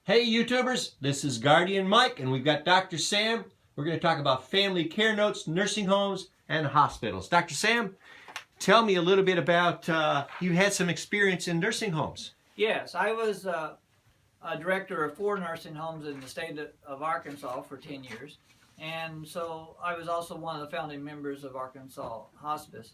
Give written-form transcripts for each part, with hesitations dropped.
Hey YouTubers, this is Guardian Mike and we've got Dr. Sam. We're going to talk about family care notes, nursing homes, and hospitals. Dr. Sam, tell me a little bit about, you had some experience in nursing homes. Yes, I was a director of 4 nursing homes in the state of Arkansas for 10 years. And so I was also one of the founding members of Arkansas Hospice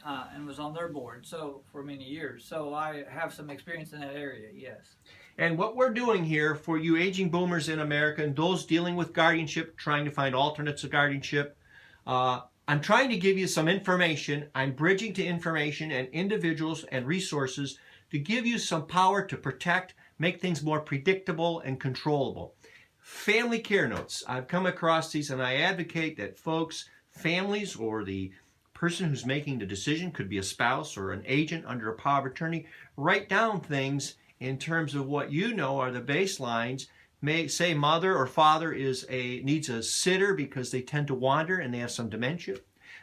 and was on their board for many years. So I have some experience in that area, yes. And what we're doing here for you aging boomers in America and those dealing with guardianship, trying to find alternates of guardianship, I'm trying to give you some information. I'm bridging to information and individuals and resources to give you some power to protect, make things more predictable and controllable. Family care notes. I've come across these and I advocate that folks, families, or the person who's making the decision, could be a spouse or an agent under a power of attorney, write down things in terms of what you know are the baselines. May say mother or father needs a sitter because they tend to wander and they have some dementia.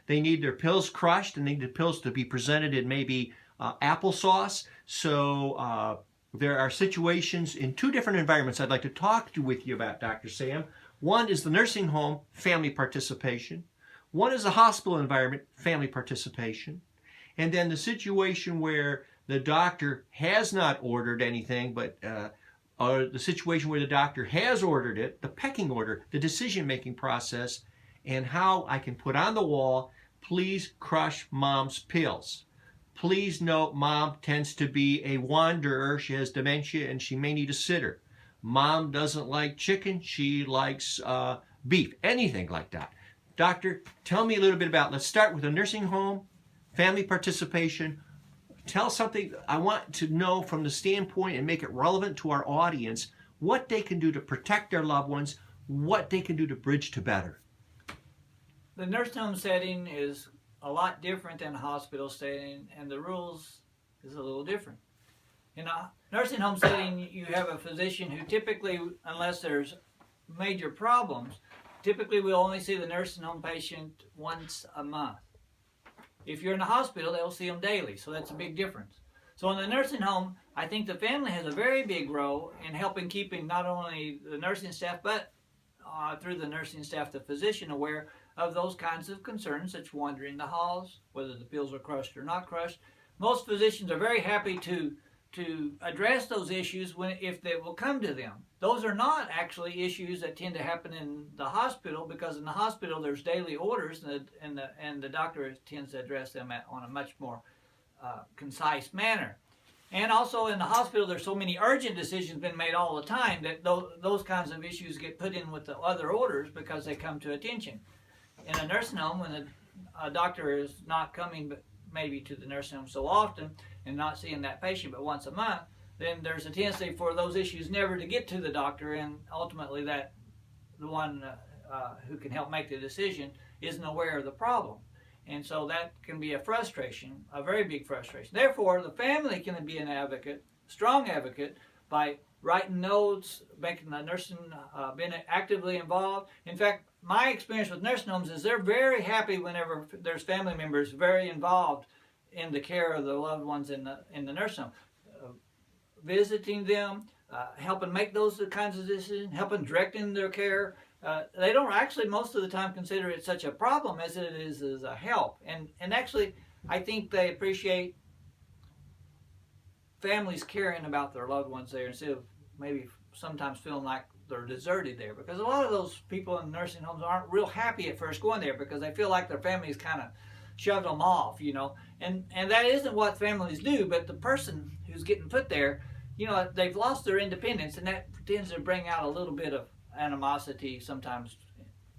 They need their pills crushed and they need the pills to be presented in maybe applesauce. So there are situations in 2 different environments I'd like to talk with you about, Dr. Sam. One is the nursing home, family participation. One is the hospital environment, family participation. And then the situation where the doctor has not ordered anything, but or the situation where the doctor has ordered it, the pecking order, the decision-making process, and how I can put on the wall, please crush mom's pills. Please note mom tends to be a wanderer. She has dementia and she may need a sitter. Mom doesn't like chicken. She likes beef, anything like that. Doctor, tell me a little bit about, let's start with a nursing home, family participation. Tell something I want to know from the standpoint and make it relevant to our audience, what they can do to protect their loved ones, what they can do to bridge to better. The nursing home setting is a lot different than a hospital setting, and the rules is a little different. In a nursing home setting, you have a physician who typically, unless there's major problems, typically will only see the nursing home patient once a month. If you're in a hospital, they'll see them daily, so that's a big difference. So in the nursing home, I think the family has a very big role in helping keeping not only the nursing staff, but through the nursing staff, the physician, aware of those kinds of concerns, such wandering the halls, whether the pills are crushed or not crushed. Most physicians are very happy to address those issues if they will come to them. Those are not actually issues that tend to happen in the hospital, because in the hospital there's daily orders and the doctor tends to address them on a much more concise manner. And also in the hospital there's so many urgent decisions been made all the time that those kinds of issues get put in with the other orders because they come to attention. In a nursing home, when a doctor is not coming maybe to the nursing home so often and not seeing that patient but once a month, then there's a tendency for those issues never to get to the doctor, and ultimately that the one who can help make the decision isn't aware of the problem. And so that can be a frustration, a very big frustration. Therefore, the family can be an advocate, strong advocate, by writing notes, making the nursing, being actively involved. In fact, my experience with nursing homes is they're very happy whenever there's family members very involved in the care of the loved ones in the nursing home. Visiting them, helping make those kinds of decisions, helping directing their care. They don't actually most of the time consider it such a problem as it is as a help. And actually, I think they appreciate families caring about their loved ones there instead of maybe sometimes feeling like they're deserted there. Because a lot of those people in nursing homes aren't real happy at first going there because they feel like their families kind of shoved them off, you know. And that isn't what families do, but the person who's getting put there, you know, they've lost their independence, and that tends to bring out a little bit of animosity sometimes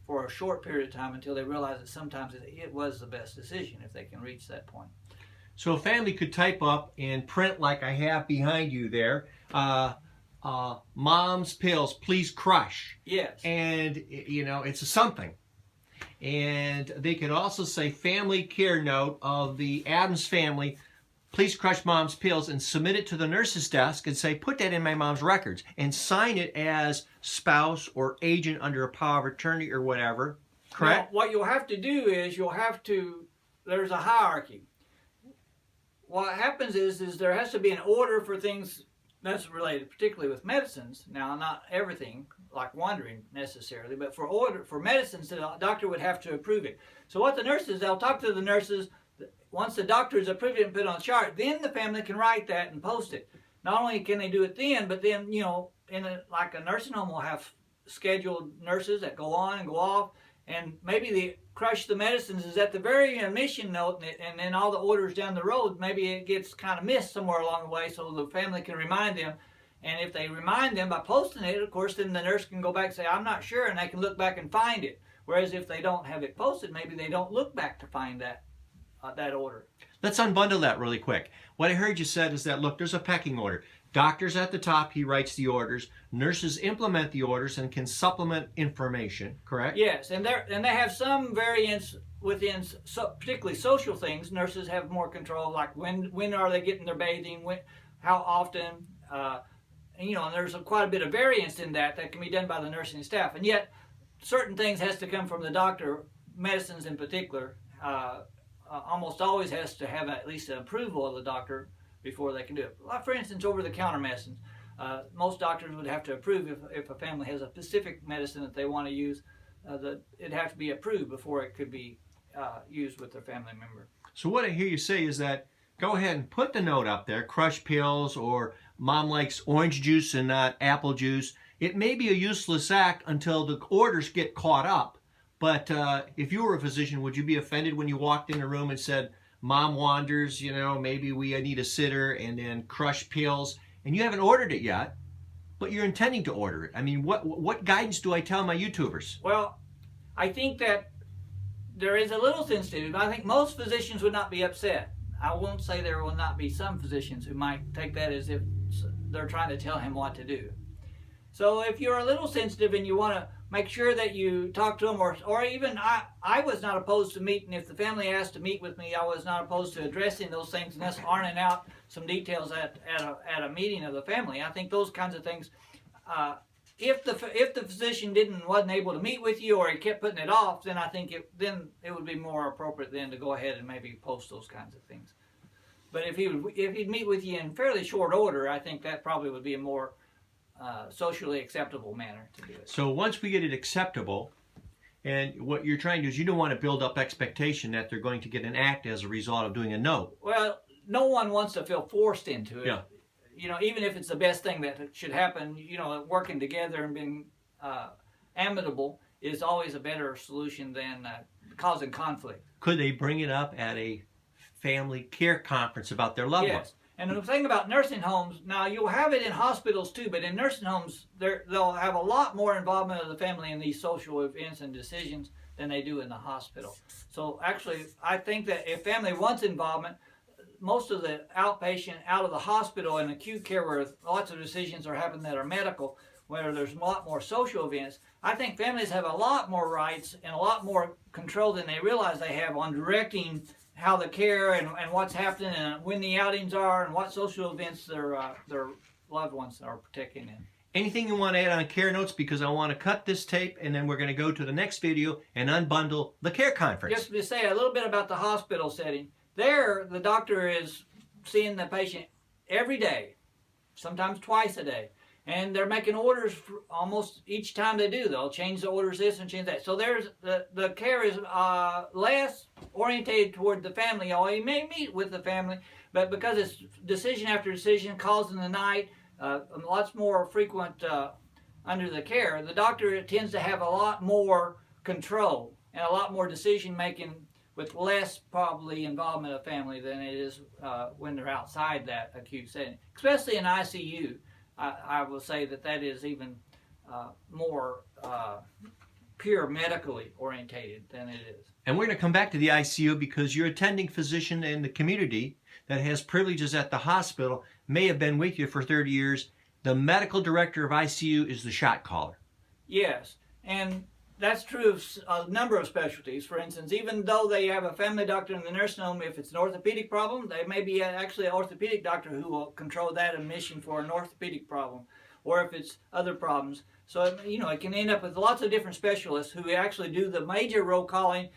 for a short period of time until they realize that sometimes it was the best decision if they can reach that point. So a family could type up and print like I have behind you there, mom's pills, please crush. Yes. And, you know, it's a something. And they could also say family care note of the Adams family, please crush mom's pills, and submit it to the nurse's desk and say, put that in my mom's records, and sign it as spouse or agent under a power of attorney or whatever. Correct? Now, what you'll have to do is there's a hierarchy. What happens is there has to be an order for things that's related particularly with medicines. Now, not everything like wandering necessarily, but for medicines, the doctor would have to approve it. So what the nurses, they'll talk to the nurses. Once the doctor has approved it and put it on a chart, then the family can write that and post it. Not only can they do it then, but then, you know, like a nursing home will have scheduled nurses that go on and go off, and maybe they crush the medicines is at the very admission note, and then all the orders down the road, maybe it gets kind of missed somewhere along the way, so the family can remind them. And if they remind them by posting it, of course, then the nurse can go back and say, I'm not sure, and they can look back and find it. Whereas if they don't have it posted, maybe they don't look back to find that order. Let's unbundle that really quick. What I heard you said is that, look, there's a pecking order. Doctor's at the top, he writes the orders. Nurses implement the orders and can supplement information, correct? Yes, and they have some variance within, particularly social things. Nurses have more control, like when are they getting their bathing, how often, and, you know, and there's quite a bit of variance in that can be done by the nursing staff. And yet, certain things has to come from the doctor, medicines in particular, almost always has to have at least an approval of the doctor before they can do it. Like, for instance, over-the-counter medicines. Most doctors would have to approve if a family has a specific medicine that they want to use. It'd have to be approved before it could be used with their family member. So what I hear you say is that go ahead and put the note up there, crush pills, or mom likes orange juice and not apple juice. It may be a useless act until the orders get caught up. But if you were a physician, would you be offended when you walked in the room and said, Mom wanders, you know, maybe we need a sitter, and then crush pills, and you haven't ordered it yet, but you're intending to order it? I mean, what guidance do I tell my YouTubers? Well, I think that there is a little sensitivity, but I think most physicians would not be upset. I won't say there will not be some physicians who might take that as if they're trying to tell him what to do. So if you're a little sensitive and you want to make sure that you talk to them, or even I was not opposed to meeting. If the family asked to meet with me, I was not opposed to addressing those things and us ironing out some details at a meeting of the family. I think those kinds of things, if the physician wasn't able to meet with you, or he kept putting it off, then I think it would be more appropriate then to go ahead and maybe post those kinds of things. But if he'd meet with you in fairly short order, I think that probably would be a more socially acceptable manner to do it. So once we get it acceptable, and what you're trying to do is you don't want to build up expectation that they're going to get an act as a result of doing a no. Well, no one wants to feel forced into it. Yeah. You know, even if it's the best thing that should happen, you know, working together and being amicable is always a better solution than causing conflict. Could they bring it up at a family care conference about their loved ones? Yes. And the thing about nursing homes, now you'll have it in hospitals too, but in nursing homes, they'll have a lot more involvement of the family in these social events and decisions than they do in the hospital. So actually, I think that if family wants involvement, most of the outpatient, out of the hospital and acute care where lots of decisions are happening that are medical, where there's a lot more social events, I think families have a lot more rights and a lot more control than they realize they have on directing how the care and what's happening and when the outings are and what social events their loved ones are partaking in. Anything you want to add on care notes? Because I want to cut this tape and then we're going to go to the next video and unbundle the care conference. Just to say a little bit about the hospital setting. There, the doctor is seeing the patient every day, sometimes twice a day. And they're making orders for almost each time they do. They'll change the orders this and change that. So there's the care is less orientated toward the family. Or you may meet with the family, but because it's decision after decision, calls in the night, lots more frequent under the care, the doctor tends to have a lot more control and a lot more decision making with less probably involvement of family than it is when they're outside that acute setting, especially in ICU. I will say that is even more pure medically orientated than it is. And we're going to come back to the ICU because your attending physician in the community that has privileges at the hospital may have been with you for 30 years. The medical director of ICU is the shot caller. Yes, and that's true of a number of specialties. For instance, even though they have a family doctor in the nursing home, if it's an orthopedic problem, they may be actually an orthopedic doctor who will control that admission for an orthopedic problem, or if it's other problems. So, you know, it can end up with lots of different specialists who actually do the major roll calling,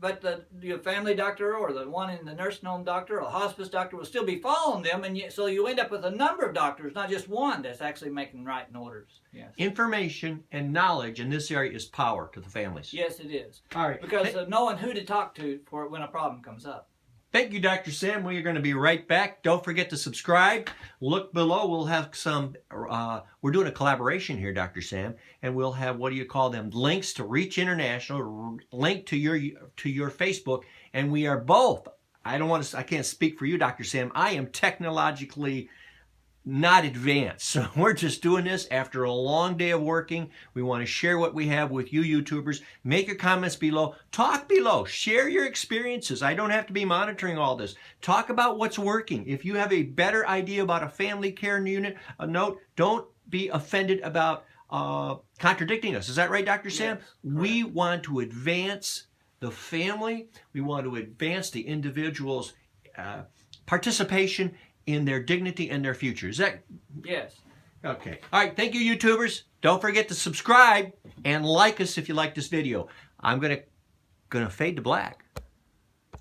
but the family doctor or the one in the nursing home doctor or the hospice doctor will still be following them, and so you end up with a number of doctors, not just one that's actually making writing orders. Yes. Information and knowledge in this area is power to the families. Yes, it is. All right. Because of knowing who to talk to for when a problem comes up. Thank you, Dr. Sam. We are going to be right back. Don't forget to subscribe. Look below. We'll have some, we're doing a collaboration here, Dr. Sam, and we'll have, what do you call them, links to Reach International, link to your Facebook, and we are both, I can't speak for you, Dr. Sam. I am technologically not advanced. So we're just doing this after a long day of working. We want to share what we have with you YouTubers. Make your comments below. Talk below. Share your experiences. I don't have to be monitoring all this. Talk about what's working. If you have a better idea about a family care unit, note, don't be offended about contradicting us. Is that right, Dr. Sam? Yes, we want to advance the family. We want to advance the individual's participation in their dignity and their future. Is that? Yes. Okay. All right. Thank you, YouTubers. Don't forget to subscribe and like us if you like this video. I'm gonna fade to black.